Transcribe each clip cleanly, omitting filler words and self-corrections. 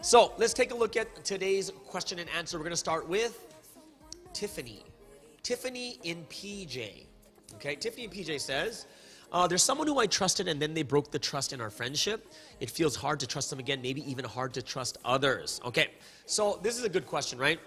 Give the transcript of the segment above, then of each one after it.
So let's take a look at today's question and answer. We're going to start with Tiffany. Tiffany in PJ. Okay, Tiffany in PJ says, there's someone who I trusted and then they broke the trust in our friendship. It feels hard to trust them again, maybe even hard to trust others. Okay, so this is a good question, right?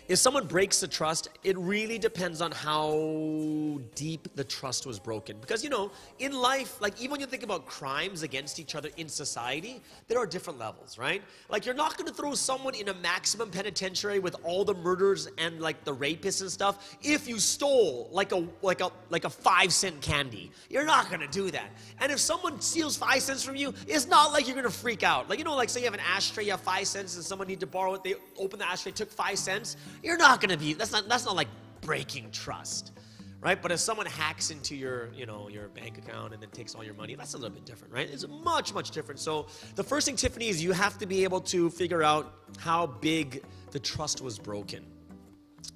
If someone breaks the trust, it really depends on how deep the trust was broken. Because, you know, in life, like even when you think about crimes against each other in society, there are different levels, right? Like you're not going to throw someone in a maximum penitentiary with all the murders and like the rapists and stuff if you stole like a 5-cent candy. You're not going to do that. And if someone steals 5 cents from you, it's not like you're going to freak out. Like, you know, like say you have an ashtray, you have 5 cents and someone needs to borrow it, they open the ashtray, took 5 cents. You're not going to be, that's not like breaking trust, right? But if someone hacks into your, you know, your bank account and then takes all your money, that's a little bit different, right? It's much, much different. So the first thing, Tiffany, is you have to be able to figure out how big the trust was broken,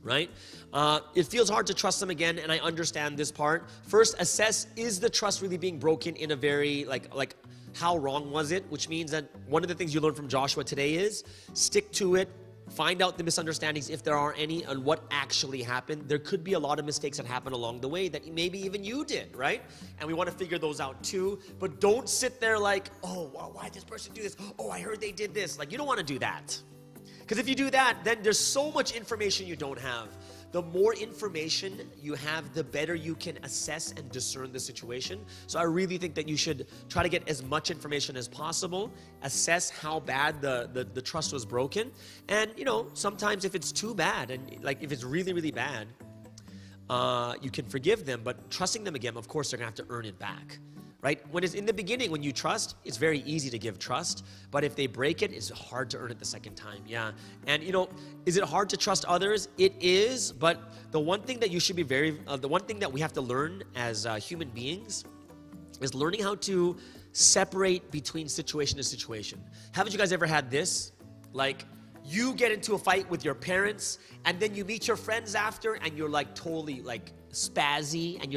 right? It feels hard to trust them again, and I understand this part. First, assess, is the trust really being broken in a very, like how wrong was it? Which means that one of the things you learned from Joshua today is stick to it. Find out the misunderstandings, if there are any, and what actually happened. There could be a lot of mistakes that happen along the way that maybe even you did, right? And we want to figure those out too. But don't sit there like, oh, well, why did this person do this? Oh, I heard they did this. Like, you don't want to do that. Because if you do that, then there's so much information you don't have. The more information you have, the better you can assess and discern the situation. So I really think that you should try to get as much information as possible, assess how bad the trust was broken. And, you know, sometimes if it's too bad, and like if it's really, really bad, you can forgive them. But trusting them again, of course, they're going to have to earn it back. Right? When it's in the beginning, when you trust, it's very easy to give trust. But if they break it, it's hard to earn it the second time. Yeah. And, you know, is it hard to trust others? It is. But the one thing that you should be the one thing that we have to learn as human beings is learning how to separate between situation to situation. Haven't you guys ever had this? Like, you get into a fight with your parents, and then you meet your friends after, and you're like totally like spazzy, and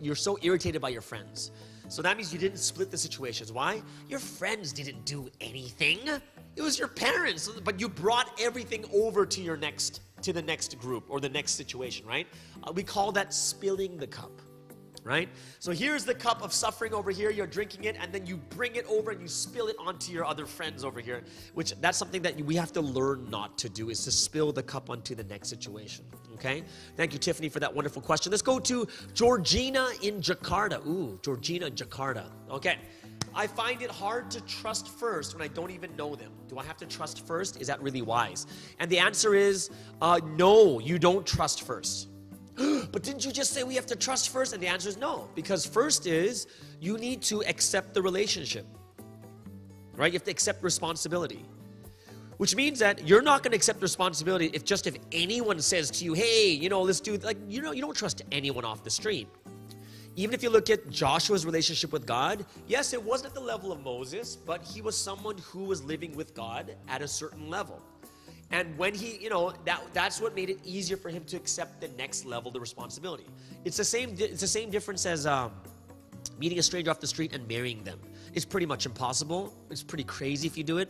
you're so irritated by your friends. So that means you didn't split the situations. Why? Your friends didn't do anything. It was your parents, but you brought everything over to the next group or the next situation, right? We call that spilling the cup, right? So here's the cup of suffering over here. You're drinking it, and then you bring it over and you spill it onto your other friends over here, which that's something that we have to learn not to do, is to spill the cup onto the next situation. Okay? Thank you, Tiffany, for that wonderful question. Let's go to Georgina in Jakarta. Ooh, Georgina in Jakarta. Okay. I find it hard to trust first when I don't even know them. Do I have to trust first? Is that really wise? And the answer is, no, you don't trust first. But didn't you just say we have to trust first? And the answer is no, because first is you need to accept the relationship, right? You have to accept responsibility. Which means that you're not going to accept responsibility if anyone says to you, hey, you know, let's do, like, you know, you don't trust anyone off the street. Even if you look at Joshua's relationship with God, yes, it wasn't at the level of Moses, but he was someone who was living with God at a certain level. And when he, you know, that's what made it easier for him to accept the next level, the responsibility. It's the same difference as meeting a stranger off the street and marrying them. It's pretty much impossible. It's pretty crazy if you do it.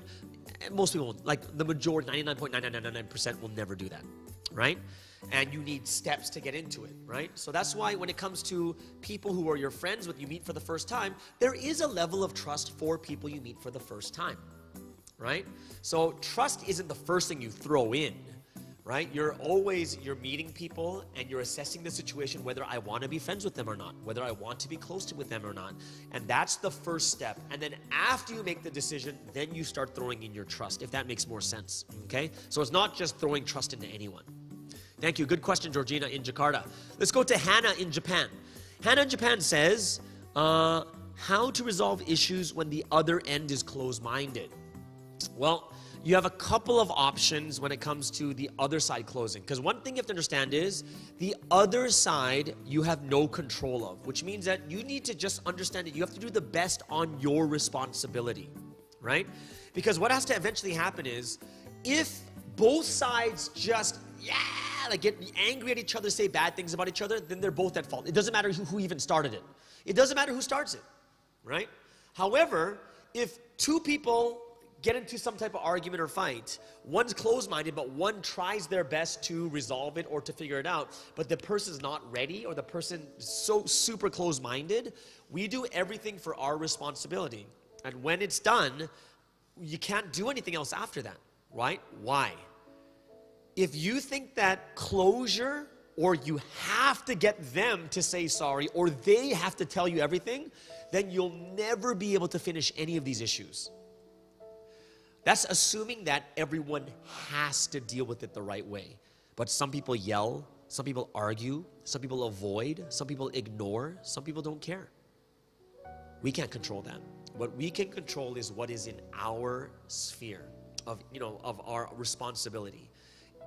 Most people won't. Like the majority, 99.9999% will never do that, right? And you need steps to get into it, right? So that's why when it comes to people who are your friends with you meet for the first time, there is a level of trust for people you meet for the first time, right? So trust isn't the first thing you throw in, right? You're meeting people and you're assessing the situation, whether I want to be friends with them or not, whether I want to be close with them or not. And that's the first step. And then after you make the decision, then you start throwing in your trust, if that makes more sense, okay? So it's not just throwing trust into anyone. Thank you. Good question, Georgina in Jakarta. Let's go to Hannah in Japan. Hannah in Japan says, how to resolve issues when the other end is closed-minded. Well, you have a couple of options when it comes to the other side closing. Because one thing you have to understand is the other side you have no control of, which means that you need to just understand that you have to do the best on your responsibility, right? Because what has to eventually happen is if both sides just, like get angry at each other, say bad things about each other, then they're both at fault. It doesn't matter who even started it. It doesn't matter who starts it, right? However, if two people get into some type of argument or fight, one's closed-minded, but one tries their best to resolve it or to figure it out, but the person's not ready, or the person is so super closed-minded, we do everything for our responsibility. And when it's done, you can't do anything else after that, right? Why? If you think that closure, or you have to get them to say sorry, or they have to tell you everything, then you'll never be able to finish any of these issues. That's assuming that everyone has to deal with it the right way. But some people yell, some people argue, some people avoid, some people ignore, some people don't care. We can't control that. What we can control is what is in our sphere of, of our responsibility.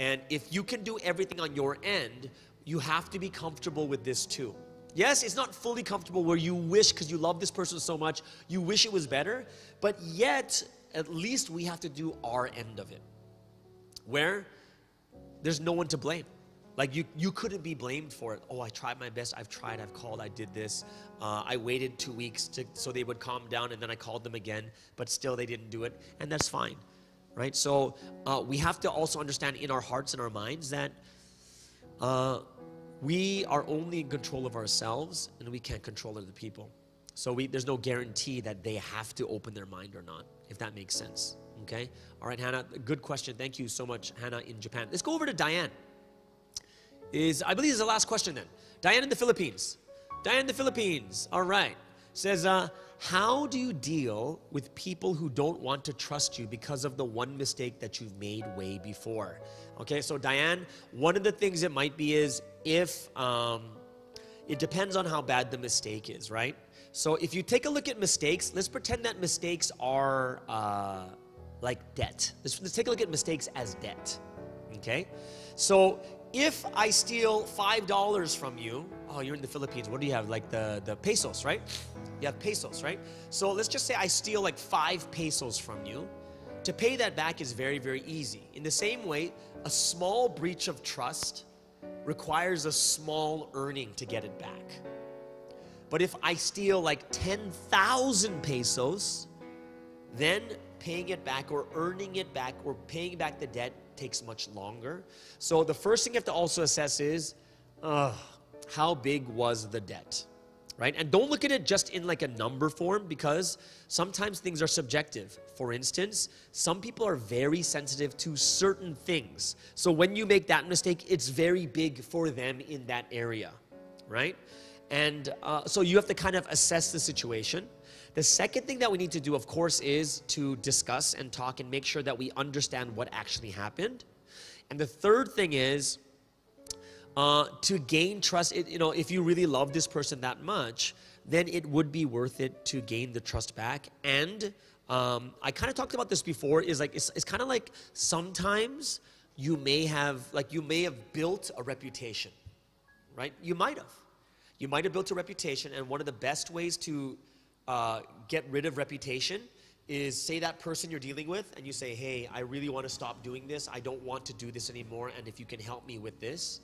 And if you can do everything on your end, you have to be comfortable with this too. Yes, it's not fully comfortable where you wish, because you love this person so much, you wish it was better, but yet, at least we have to do our end of it, where there's no one to blame. Like you couldn't be blamed for it. Oh, I tried my best. I've tried. I've called. I did this. I waited 2 weeks so they would calm down, and then I called them again, but still they didn't do it, and that's fine, right? So we have to also understand in our hearts and our minds that we are only in control of ourselves, and we can't control other people. So there's no guarantee that they have to open their mind or not, if that makes sense, okay? All right, Hannah, good question. Thank you so much, Hannah in Japan. Let's go over to Diane. I believe this is the last question then. Diane in the Philippines. Diane in the Philippines, all right. Says, how do you deal with people who don't want to trust you because of the one mistake that you've made way before? Okay, so Diane, one of the things it might be is if, it depends on how bad the mistake is, right? So if you take a look at mistakes, let's pretend that mistakes are like debt. Let's take a look at mistakes as debt, okay? So if I steal $5 from you, oh, you're in the Philippines, what do you have? Like the pesos, right? You have pesos, right? So let's just say I steal like 5 pesos from you. To pay that back is very, very easy. In the same way, a small breach of trust requires a small earning to get it back. But if I steal like 10,000 pesos, then paying it back or earning it back or paying back the debt takes much longer. So the first thing you have to also assess is, how big was the debt, right? And don't look at it just in like a number form, because sometimes things are subjective. For instance, some people are very sensitive to certain things. So when you make that mistake, it's very big for them in that area, right? And so you have to kind of assess the situation. The second thing that we need to do, of course, is to discuss and talk and make sure that we understand what actually happened. And the third thing is to gain trust. If you really love this person that much, then it would be worth it to gain the trust back. And I kind of talked about this before, is like it's kind of like sometimes you may have built a reputation, right? You might have built a reputation, and one of the best ways to get rid of reputation is, say that person you're dealing with, and you say, hey, I really want to stop doing this. I don't want to do this anymore, and if you can help me with this.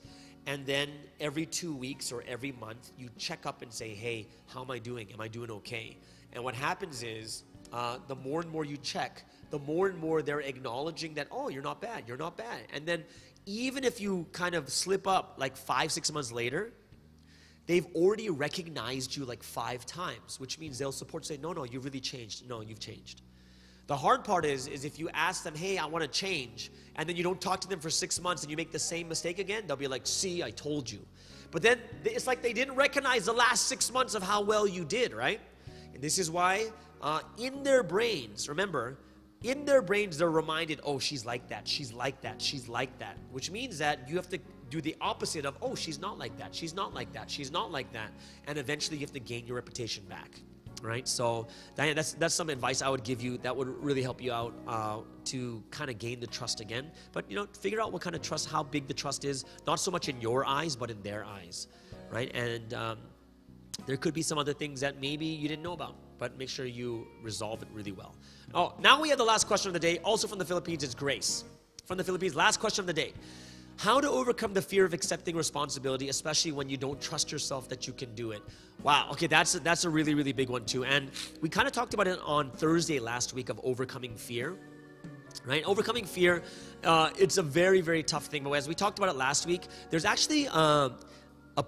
And then every 2 weeks or every month, you check up and say, hey, how am I doing? Am I doing okay? And what happens is, the more and more you check, the more and more they're acknowledging that, oh, you're not bad, you're not bad. And then even if you kind of slip up like 5-6 months later, they've already recognized you like 5 times, which means they'll support, say, no, you've really changed. No, you've changed. The hard part is if you ask them, hey, I want to change, and then you don't talk to them for 6 months and you make the same mistake again, they'll be like, see, I told you. But then it's like they didn't recognize the last 6 months of how well you did, right? And this is why in their brains, remember, in their brains, they're reminded, oh, she's like that, she's like that, she's like that, which means that you have to do the opposite of, oh, she's not like that, she's not like that, she's not like that, and eventually you have to gain your reputation back, right? So, Diane, that's some advice I would give you that would really help you out to kind of gain the trust again. But, figure out what kind of trust, how big the trust is, not so much in your eyes, but in their eyes, right? And there could be some other things that maybe you didn't know about, but make sure you resolve it really well. Oh, now we have the last question of the day, also from the Philippines. It's Grace from the Philippines. Last question of the day. How to overcome the fear of accepting responsibility, especially when you don't trust yourself that you can do it. Wow, okay, that's a really, really big one too. And we kind of talked about it on Thursday last week of overcoming fear. Right? Overcoming fear, it's a very, very tough thing. But as we talked about it last week, there's actually a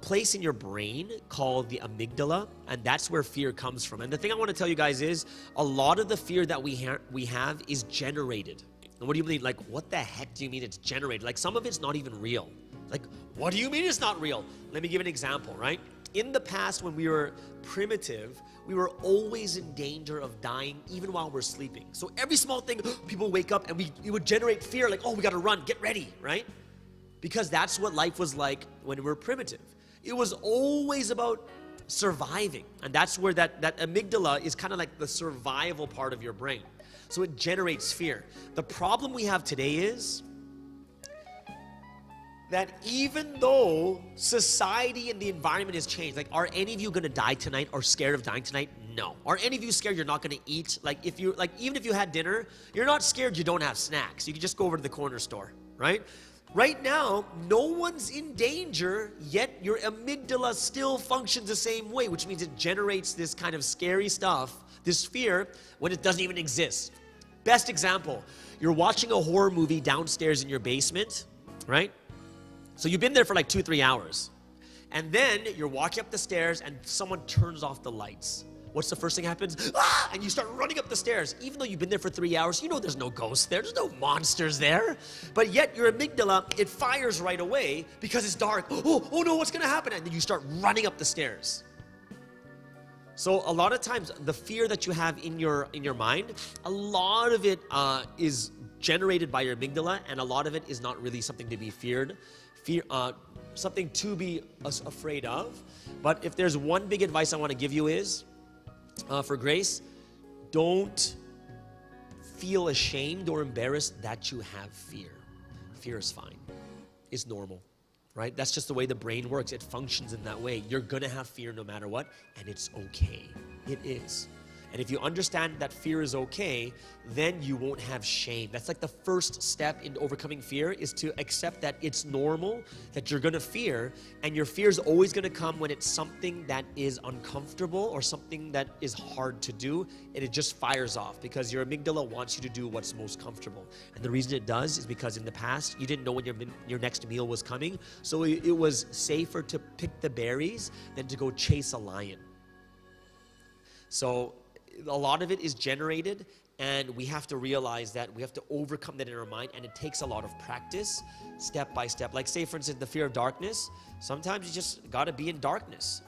place in your brain called the amygdala, and that's where fear comes from. And the thing I want to tell you guys is a lot of the fear that we have is generated. And what do you mean? Like, what the heck do you mean it's generated? Like, some of it's not even real. Like, what do you mean it's not real? Let me give an example, right? In the past, when we were primitive, we were always in danger of dying even while we're sleeping. So every small thing, people wake up and it would generate fear, like, oh, we gotta run, get ready, right? Because that's what life was like when we were primitive. It was always about surviving. And that's where that amygdala is kind of like the survival part of your brain. So it generates fear. The problem we have today is that even though society and the environment has changed, like, are any of you gonna die tonight or scared of dying tonight? No. Are any of you scared you're not gonna eat? Like, even if you had dinner, you're not scared you don't have snacks. You can just go over to the corner store, right? Right now, no one's in danger, yet your amygdala still functions the same way, which means it generates this kind of scary stuff, this fear, when it doesn't even exist. Best example, you're watching a horror movie downstairs in your basement, right? So you've been there for like 2-3 hours. And then you're walking up the stairs and someone turns off the lights. What's the first thing happens? Ah! And you start running up the stairs. Even though you've been there for 3 hours, you know there's no ghosts there. There's no monsters there. But yet your amygdala, it fires right away because it's dark. Oh no, what's going to happen? And then you start running up the stairs. So a lot of times the fear that you have in your mind, a lot of it is generated by your amygdala, and a lot of it is not really something to be feared. Something to be afraid of. But if there's one big advice I want to give you is, for Grace, don't feel ashamed or embarrassed that you have fear. Fear is fine. It's normal, right? That's just the way the brain works. It functions in that way. You're going to have fear no matter what, and it's okay. It is. And if you understand that fear is okay, then you won't have shame. That's like the first step in overcoming fear, is to accept that it's normal, that you're gonna fear, and your fear is always gonna come when it's something that is uncomfortable or something that is hard to do, and it just fires off because your amygdala wants you to do what's most comfortable. And the reason it does is because in the past, you didn't know when your next meal was coming, so it was safer to pick the berries than to go chase a lion. So a lot of it is generated, and we have to realize that we have to overcome that in our mind, and it takes a lot of practice, step by step. Like, say for instance, the fear of darkness, sometimes you just got to be in darkness.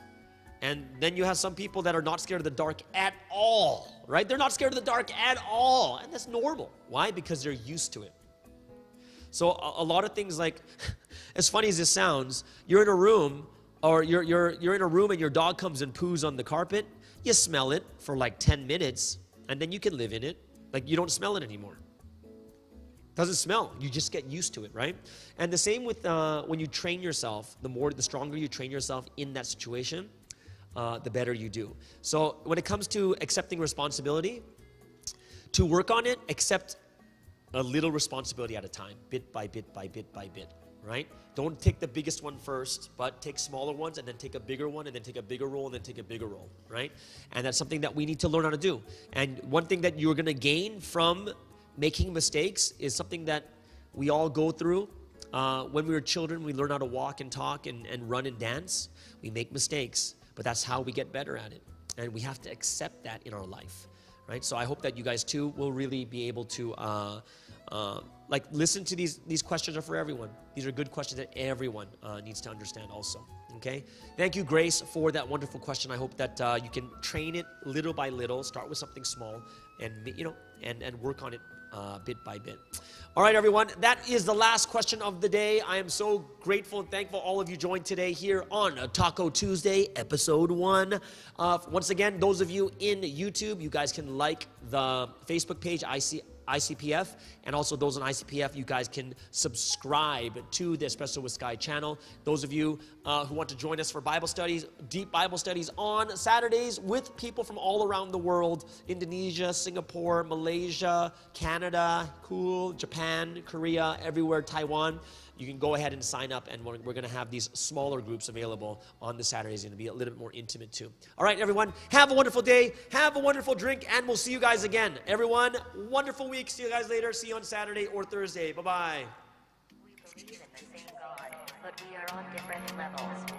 And then you have some people that are not scared of the dark at all, right? They're not scared of the dark at all, and that's normal. Why? Because they're used to it. So a lot of things, like, as funny as this sounds, you're in a room, or you're in a room and your dog comes and poos on the carpet. You smell it for like 10 minutes, and then you can live in it. Like, you don't smell it anymore. Doesn't smell. You just get used to it, right? And the same with when you train yourself, the stronger you train yourself in that situation, the better you do. So when it comes to accepting responsibility, to work on it, accept a little responsibility at a time, bit by bit by bit by bit, right? Don't take the biggest one first, but take smaller ones, and then take a bigger one, and then take a bigger role, and then take a bigger role, right? And that's something that we need to learn how to do. And one thing that you're going to gain from making mistakes is something that we all go through. When we were children, we learn how to walk and talk and run and dance. We make mistakes, but that's how we get better at it. And we have to accept that in our life, right? So I hope that you guys too will really be able to like, listen to these questions are for everyone. These are good questions that everyone needs to understand also, okay? Thank you, Grace, for that wonderful question. I hope that you can train it little by little, start with something small, and, you know, and work on it bit by bit. All right, everyone, that is the last question of the day. I am so grateful and thankful all of you joined today here on Taco Tuesday, episode 1. Once again, those of you in YouTube, you guys can like the Facebook page. ICPF, and also those on ICPF, you guys can subscribe to the Espresso with Sky channel. Those of you who want to join us for Bible studies, deep Bible studies on Saturdays with people from all around the world, Indonesia, Singapore, Malaysia, Canada, cool, Japan, Korea, everywhere, Taiwan, you can go ahead and sign up, and we're going to have these smaller groups available on the Saturdays. It's going to be a little bit more intimate too. All right, everyone, have a wonderful day, have a wonderful drink, and we'll see you guys again. Everyone, wonderful week. See you guys later. See you on Saturday or Thursday. Bye-bye. We believe in the same God, but we are on different levels.